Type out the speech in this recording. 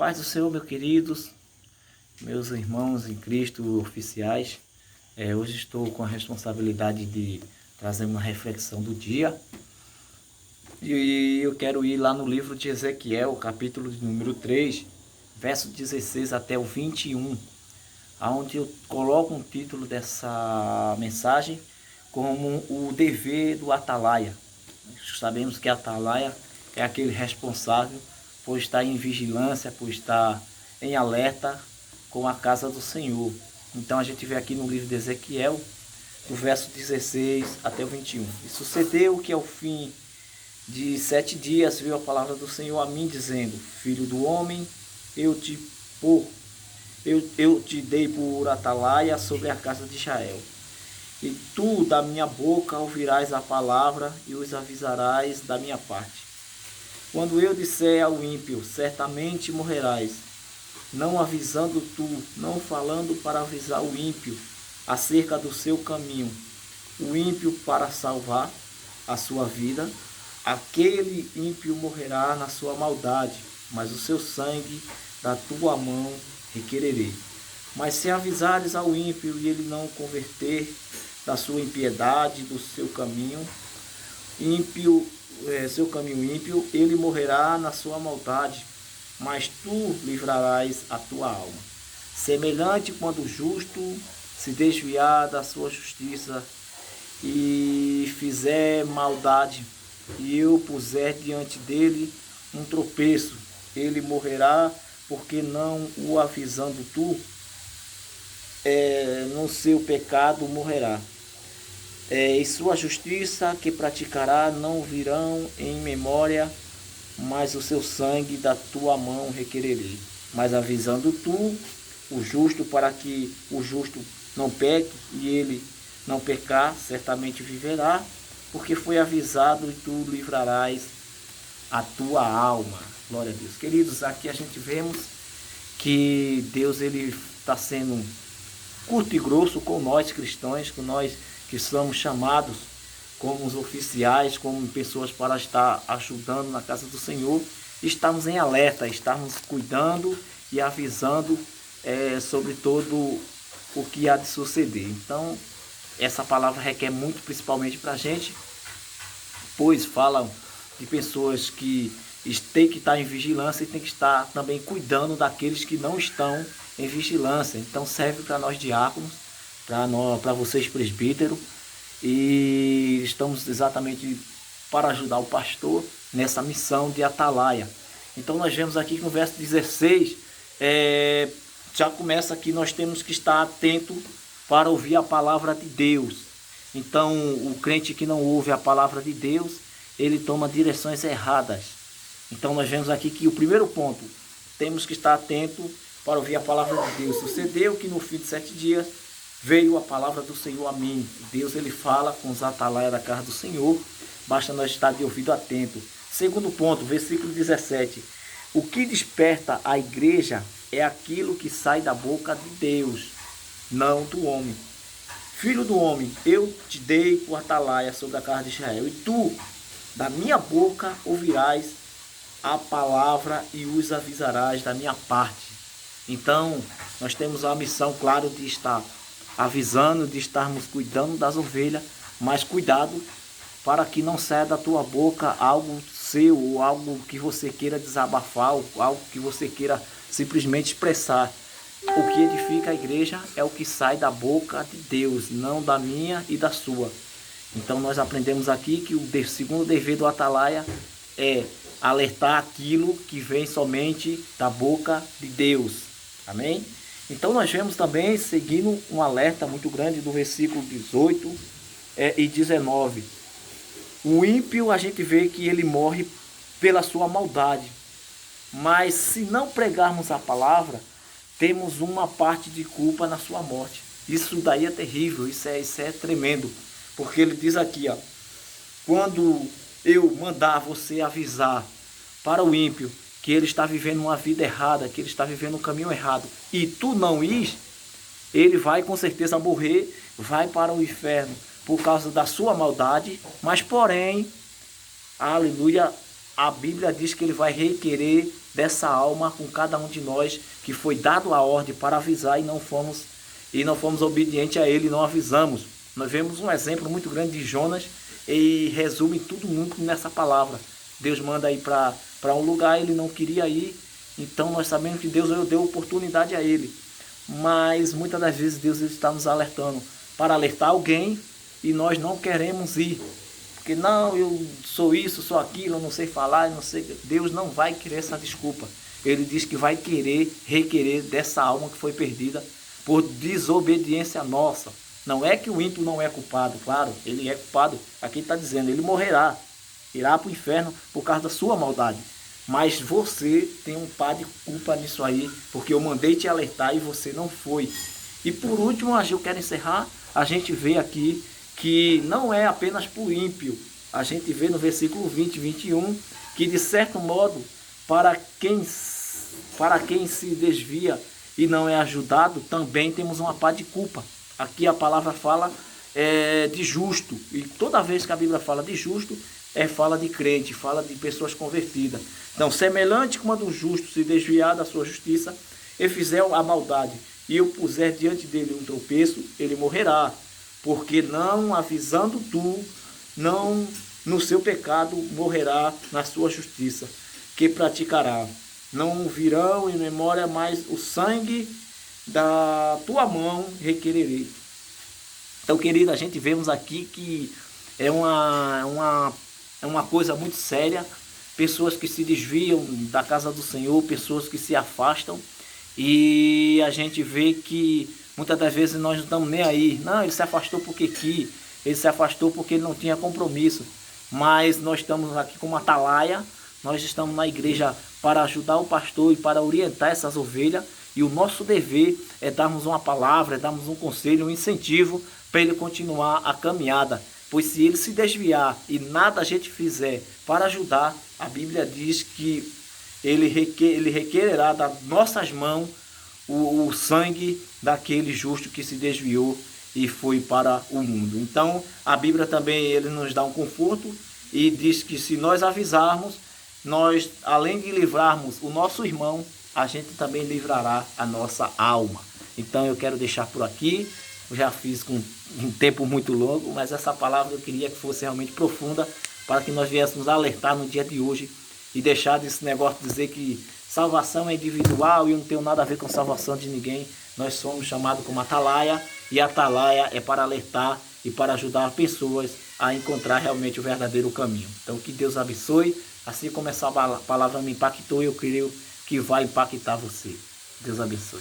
Paz do Senhor, meus queridos, meus irmãos em Cristo oficiais. Hoje estou com a responsabilidade de trazer uma reflexão do dia. E eu quero ir lá no livro de Ezequiel, capítulo número 3, verso 16 até o 21, onde eu coloco um título dessa mensagem como o dever do atalaia. Sabemos que atalaia é aquele responsável por estar em vigilância, por estar em alerta com a casa do Senhor. Então a gente vê aqui no livro de Ezequiel, do verso 16 até o 21. E sucedeu que ao fim de 7 dias veio a palavra do Senhor a mim, dizendo: Filho do homem, eu te dei por atalaia sobre a casa de Israel. E tu da minha boca ouvirás a palavra e os avisarás da minha parte. Quando eu disser ao ímpio, certamente morrerás, não avisando tu, não falando para avisar o ímpio acerca do seu caminho, o ímpio para salvar a sua vida, aquele ímpio morrerá na sua maldade, mas o seu sangue da tua mão requererei. Mas se avisares ao ímpio e ele não converter da sua impiedade, do seu caminho ímpio, ele morrerá na sua maldade, mas tu livrarás a tua alma. Semelhante quando o justo se desviar da sua justiça e fizer maldade, e eu puser diante dele um tropeço, ele morrerá, porque não o avisando tu, no seu pecado morrerá. E sua justiça que praticará não virão em memória, mas o seu sangue da tua mão requererei. Mas avisando tu, o justo, para que o justo não peque, e ele não pecar, certamente viverá, porque foi avisado, e tu livrarás a tua alma. Glória a Deus. Queridos, aqui a gente vemos que Deus ele está sendo curto e grosso com nós cristãos, com nós que somos chamados como os oficiais, como pessoas para estar ajudando na casa do Senhor. Estamos em alerta, estamos cuidando e avisando sobre todo o que há de suceder. Então, essa palavra requer muito, principalmente para a gente, pois falam de pessoas que têm que estar em vigilância e têm que estar também cuidando daqueles que não estão em vigilância. Então serve para nós diáconos, para vocês presbíteros, e estamos exatamente para ajudar o pastor nessa missão de atalaia. Então nós vemos aqui que no verso 16, já começa que nós temos que estar atento para ouvir a palavra de Deus. Então o crente que não ouve a palavra de Deus, ele toma direções erradas. Então nós vemos aqui que o primeiro ponto, temos que estar atento para ouvir a palavra de Deus. Sucedeu que no fim de 7 dias veio a palavra do Senhor a mim. Deus ele fala com os atalaias da casa do Senhor, basta nós estar de ouvido atento. Segundo ponto, versículo 17. O que desperta a igreja é aquilo que sai da boca de Deus, não do homem. Filho do homem, eu te dei por atalaia sobre a casa de Israel, e tu da minha boca ouvirás a palavra e os avisarás da minha parte. Então, nós temos a missão, claro, de estar avisando, de estarmos cuidando das ovelhas, mas cuidado para que não saia da tua boca algo seu, ou algo que você queira desabafar, ou algo que você queira simplesmente expressar. O que edifica a igreja é o que sai da boca de Deus, não da minha e da sua. Então nós aprendemos aqui que o segundo dever do atalaia é alertar aquilo que vem somente da boca de Deus. Amém? Então nós vemos também, seguindo um alerta muito grande do versículo 18 e 19. O ímpio, a gente vê que ele morre pela sua maldade. Mas se não pregarmos a palavra, temos uma parte de culpa na sua morte. Isso daí é terrível, isso é tremendo. Porque ele diz aqui, quando eu mandar você avisar para o ímpio que ele está vivendo uma vida errada, que ele está vivendo um caminho errado, e tu não ires, ele vai com certeza morrer, vai para o inferno por causa da sua maldade, mas porém, aleluia, a Bíblia diz que ele vai requerer dessa alma com cada um de nós que foi dado a ordem para avisar e não fomos obedientes a ele, não avisamos. Nós vemos um exemplo muito grande de Jonas e resume tudo muito nessa palavra. Deus manda ir para um lugar, ele não queria ir, então nós sabemos que Deus deu oportunidade a ele. Mas muitas das vezes Deus está nos alertando para alertar alguém e nós não queremos ir. Porque não, eu sou isso, sou aquilo, eu não sei falar, eu não sei. Deus não vai querer essa desculpa. Ele diz que vai requerer dessa alma que foi perdida por desobediência nossa. Não é que o ímpio não é culpado, claro, ele é culpado. Aqui está dizendo, ele morrerá, irá para o inferno por causa da sua maldade. Mas você tem um par de culpa nisso aí, porque eu mandei te alertar e você não foi. E por último, eu quero encerrar, a gente vê aqui que não é apenas por ímpio. A gente vê no versículo 20 e 21, que de certo modo, para quem se desvia e não é ajudado, também temos uma pá de culpa. Aqui a palavra fala de justo, e toda vez que a Bíblia fala de justo, fala de crente, fala de pessoas convertidas. Então, semelhante quando o justo se desviar da sua justiça e fizer a maldade, e eu puser diante dele um tropeço, ele morrerá, porque não avisando tu, não no seu pecado morrerá na sua justiça, que praticará. Não virão em memória mais o sangue da tua mão requererei. Então, querido, a gente vemos aqui que é uma coisa muito séria. Pessoas que se desviam da casa do Senhor, pessoas que se afastam, e a gente vê que muitas das vezes nós não estamos nem aí. Não, ele se afastou porque quis, ele se afastou porque ele não tinha compromisso. Mas nós estamos aqui como atalaia, nós estamos na igreja para ajudar o pastor e para orientar essas ovelhas, e o nosso dever é darmos uma palavra, é darmos um conselho, um incentivo para ele continuar a caminhada. Pois se ele se desviar e nada a gente fizer para ajudar, a Bíblia diz que ele requererá das nossas mãos o sangue daquele justo que se desviou e foi para o mundo. Então, a Bíblia também ele nos dá um conforto e diz que se nós avisarmos, nós, além de livrarmos o nosso irmão, a gente também livrará a nossa alma. Então, eu quero deixar por aqui. Eu já fiz com um tempo muito longo, mas essa palavra eu queria que fosse realmente profunda, para que nós viéssemos alertar no dia de hoje e deixar desse negócio de dizer que salvação é individual e eu não tenho nada a ver com salvação de ninguém. Nós somos chamados como atalaia, e atalaia é para alertar e para ajudar pessoas a encontrar realmente o verdadeiro caminho. Então, que Deus abençoe. Assim como essa palavra me impactou, eu creio que vai impactar você. Deus abençoe.